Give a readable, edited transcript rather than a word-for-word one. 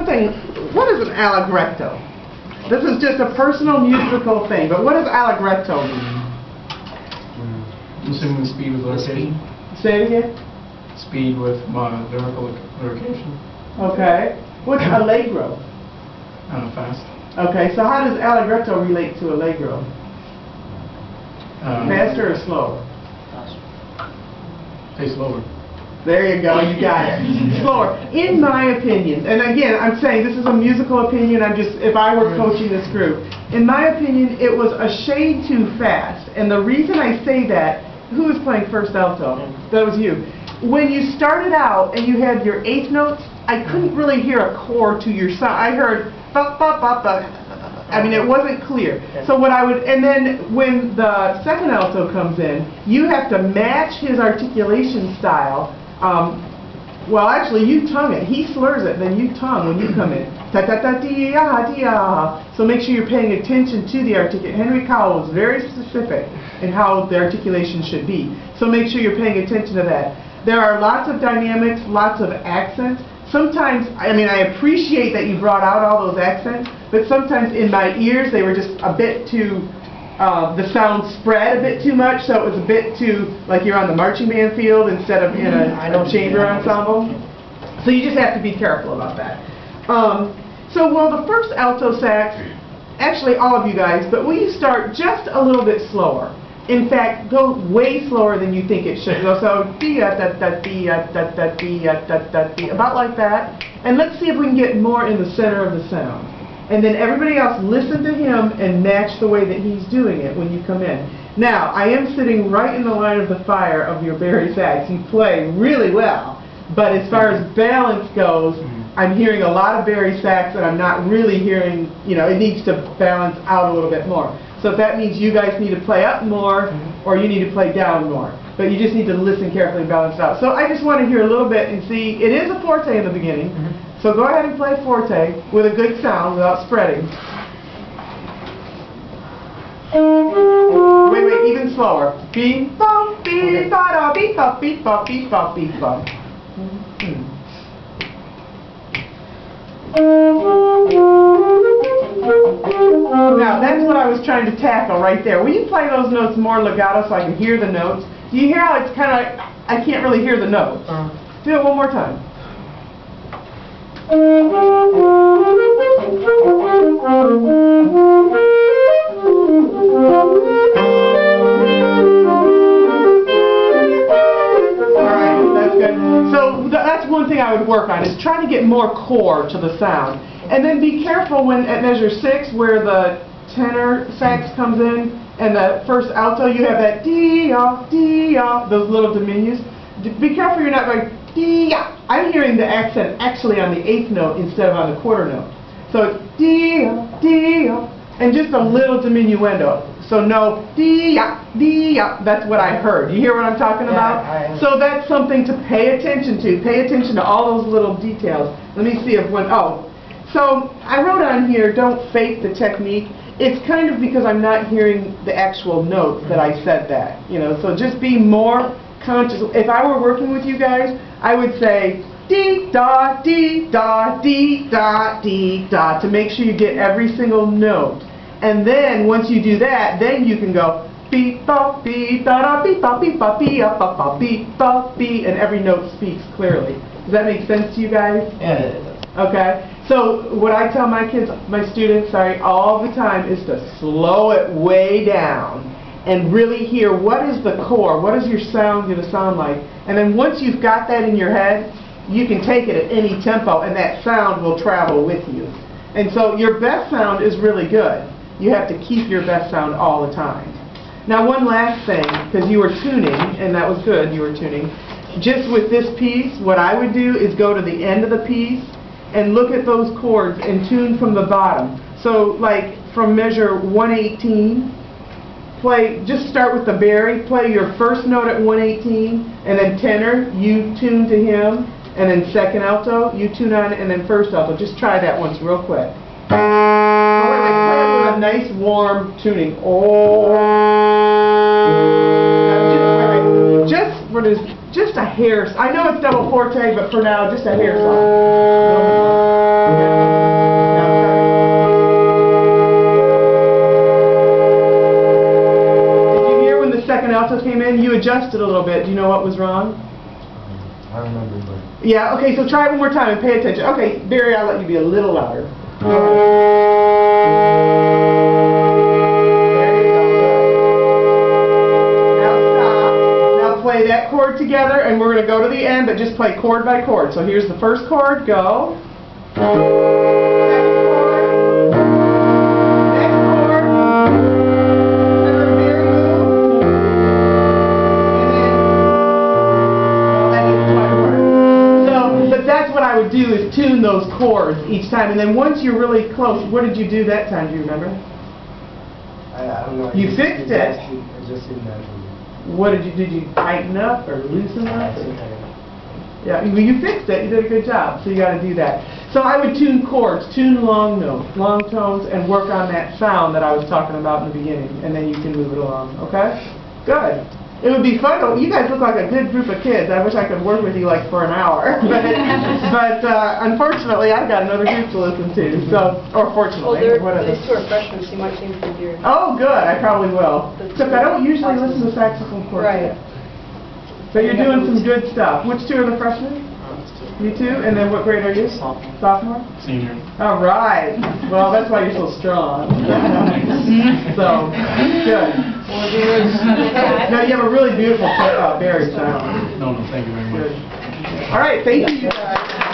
thing, what is an allegretto? This is just a personal musical thing, but what does allegretto mean? I'm assuming the speed with location. Say it again? Speed with lyrical location. Okay. What's allegro? Fast. Okay, so how does allegretto relate to allegro? Faster or slower? Say slower. There you go, you got it. Slower. In my opinion, and again, I'm saying this is a musical opinion, if I were coaching this group, in my opinion, it was a shade too fast. And the reason I say that, who was playing first alto? That was you. When you started out and you had your eighth notes, I couldn't really hear a chord to your sound. I heard ba ba ba ba. I mean, it wasn't clear. So what I would, and then when the second alto comes in, you have to match his articulation style. Well, actually, you tongue it. He slurs it, then you tongue when you come in. Ta ta ta dee ya dee ya. So make sure you're paying attention to the articulation. Henry Cowell was very specific in how the articulation should be. So make sure you're paying attention to that. There are lots of dynamics, lots of accents. Sometimes, I mean, I appreciate that you brought out all those accents, but sometimes in my ears they were just a bit too, the sound spread a bit too much, so it was a bit too, like you're on the marching band field instead of in a chamber ensemble. So you just have to be careful about that. Well, the first alto sax, actually all of you guys, but will you start just a little bit slower? In fact, go way slower than you think it should go. So about like that. And let's see if we can get more in the center of the sound. And then everybody else listen to him and match the way that he's doing it when you come in. Now, I am sitting right in the line of the fire of your bari sax. You play really well, but as far as balance goes, I'm hearing a lot of bari sax and I'm not really hearing, it needs to balance out a little bit more. So if that means you guys need to play up more or you need to play down more. But you just need to listen carefully and balance it out. So I just want to hear a little bit and see, it is a forte in the beginning. So go ahead and play forte with a good sound without spreading. Wait, even slower. Beep, bop, beep, ba, beep, bop, beep, bop, beep, bop, beep, bop. Now, that's what I was trying to tackle right there. Will you play those notes more legato so I can hear the notes? Do you hear how it's kind of, I can't really hear the notes. Do it one more time. Alright, that's good. So that's one thing I would work on, is trying to get more core to the sound. And then be careful when at measure 6 where the tenor sax comes in and the first alto, you have that dee-ya, those little diminues. Be careful you're not going dee-ya. I'm hearing the accent actually on the 8th note instead of on the quarter note. So it's dee-ya, dee-ya, and just a little diminuendo. So no dee-ya, dee-ya. That's what I heard. You hear what I'm talking about? So that's something to pay attention to. Pay attention to all those little details. Let me see if so I wrote on here, don't fake the technique. It's kind of because I'm not hearing the actual notes that I said that. So just be more conscious. If I were working with you guys, I would say dee da dee da dee da dee da to make sure you get every single note. And then once you do that, then you can go beep bop beep da da beep bop beep bop beep bop bop beep bop beep, and every note speaks clearly. Does that make sense to you guys? Yeah, it does. Okay. So what I tell my kids, my students, all the time is to slow it way down and really hear what is the core, what is your sound going to sound like. And then once you've got that in your head, you can take it at any tempo and that sound will travel with you. And so your best sound is really good. You have to keep your best sound all the time. Now one last thing, because you were tuning, and that was good, you were tuning. Just with this piece, what I would do is go to the end of the piece and look at those chords and tune from the bottom. So like from measure 118, just start with the bari, play your first note at 118, and then tenor, you tune to him, and then second alto, you tune on it, and then first alto. Just try that once real quick. Oh, wait, play it with a nice warm tuning. Just a hair. I know it's double forte, but for now, just a hair song. Did you hear when the second alto came in? You adjusted a little bit. Do you know what was wrong? I remember, but... Yeah, okay, so try it one more time and pay attention. Okay, Barry, I'll let you be a little louder. There you go. Now stop. Now play that chord together, and we're going to go to the end, but just play chord by chord. So here's the first chord, go. Second chord. Next chord. Remember, Barry, move. And then, well, that is quite a word. So, but that's what I would do, is tune those chords each time. And then once you're really close, what did you do that time? Do you remember? I don't know. You fixed it. I just did naturally. What did you tighten up or loosen I up? think I... Yeah, well, you fixed it. You did a good job. So you got to do that. So I would tune chords, tune long notes, long tones, and work on that sound that I was talking about in the beginning, and then you can move it along. Okay? Good. It would be fun. You guys look like a good group of kids. I wish I could work with you like for an hour, but unfortunately, I've got another group to listen to. So, or fortunately, whatever. These two are freshmen, so you might change the gear. Oh, good. I probably will. Except I don't usually listen to saxophone quartet. Right. So you're doing some good stuff. Which two are the freshmen? You two? And then what grade are you? Sophomore? Senior. All right. Well, that's why you're so strong. So, good. No, you have a really beautiful Barry sound. No, thank you very much. Good. All right. Thank you, guys.